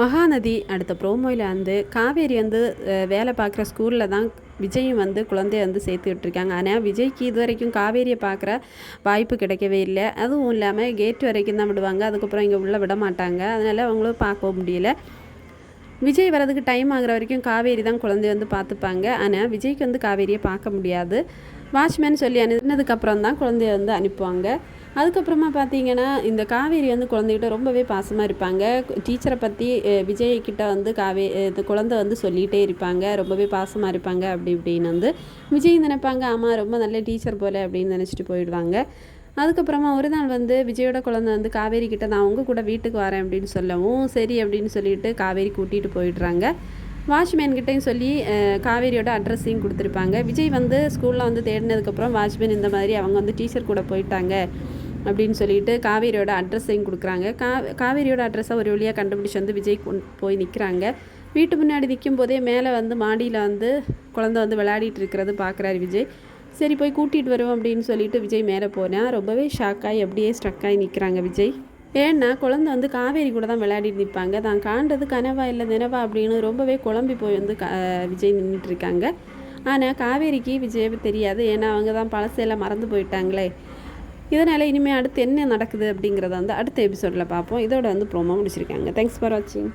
மகாநதி அடுத்த ப்ரோமோவில் வந்து காவேரி வந்து வேலை பார்க்குற ஸ்கூலில் தான் விஜயும் வந்து குழந்தைய வந்து சேர்த்து விட்டுருக்காங்க. ஆனால் விஜய்க்கு இது வரைக்கும் காவேரியை பார்க்குற வாய்ப்பு கிடைக்கவே இல்லை. அதுவும் இல்லாமல் கேட் வரைக்கும் தான் விடுவாங்க, அதுக்கப்புறம் இங்கே உள்ளே விட மாட்டாங்க. அதனால் அவங்களும் பார்க்கவும் முடியல. விஜய் வரதுக்கு டைம் ஆகிற வரைக்கும் காவேரி தான் குழந்தைய வந்து பார்த்துப்பாங்க. ஆனால் விஜய்க்கு வந்து காவேரியை பார்க்க முடியாது. வாட்ச்மேன் சொல்லி அனுப்பினதுக்கப்புறம் தான் குழந்தைய வந்து அனுப்புவாங்க. அதுக்கப்புறமா பார்த்தீங்கன்னா இந்த காவேரி வந்து குழந்தைகிட்ட ரொம்பவே பாசமாக இருப்பாங்க. டீச்சரை பற்றி விஜய்கிட்ட வந்து இந்த குழந்தை வந்து சொல்லிகிட்டே இருப்பாங்க, ரொம்பவே பாசமாக இருப்பாங்க அப்படி இப்படின்னு வந்து விஜய் நினைப்பாங்க, ஆமாம் ரொம்ப நல்ல டீச்சர் போல் அப்படின்னு நினச்சிட்டு போயிடுவாங்க. அதுக்கப்புறமா ஒரு நாள் வந்து விஜயோட குழந்தை வந்து காவேரி கிட்ட நான் உங்கள் கூட வீட்டுக்கு வரேன் அப்படின்னு சொல்லவும் சரி அப்படின்னு சொல்லிட்டு காவேரி கூட்டிகிட்டு போயிடுறாங்க. வாட்ச்மேன்கிட்டையும் சொல்லி காவேரியோட அட்ரஸையும் கொடுத்துருப்பாங்க. விஜய் வந்து ஸ்கூலில் வந்து தேடினதுக்கப்புறம் வாட்ச்மேன் இந்த மாதிரி அவங்க வந்து டீச்சர் கூட போயிட்டாங்க அப்படின்னு சொல்லிட்டு காவேரியோட அட்ரஸையும் கொடுக்குறாங்க. காவேரியோட அட்ரஸை ஒரு வழியாக கண்டுபிடிச்சி வந்து விஜய் போய் நிற்கிறாங்க. வீட்டு முன்னாடி நிற்கும் போதே மேலே வந்து மாடியில் வந்து குழந்தை வந்து விளையாடிட்டு இருக்கிறது பார்க்குறாரு விஜய். சரி போய் கூட்டிகிட்டு வருவோம் அப்படின்னு சொல்லிட்டு விஜய் மேலே போனேன். ரொம்பவே ஷாக்காகி அப்படியே ஸ்ட்ரக்காகி நிற்கிறாங்க விஜய். ஏன்னா குழந்தை வந்து காவேரி கூட தான் விளையாடிட்டு நிற்பாங்க, தான் காண்டது கனவா இல்லை நினைவா அப்படின்னு ரொம்பவே குழம்பி போய் வந்து விஜய் நின்றுட்டுருக்காங்க. ஆனால் காவேரிக்கு விஜய் தெரியாது, ஏன்னா அவங்க தான் பழசையெல்லாம் மறந்து போயிட்டாங்களே. இதனால் இனிமேல் அடுத்து என்ன நடக்குது அப்படிங்கிறத வந்து அடுத்த எபிசோடில் பார்ப்போம். இதோட வந்து ப்ரோமோ முடிச்சிருக்காங்க. தேங்க்ஸ் ஃபார் வாட்சிங்.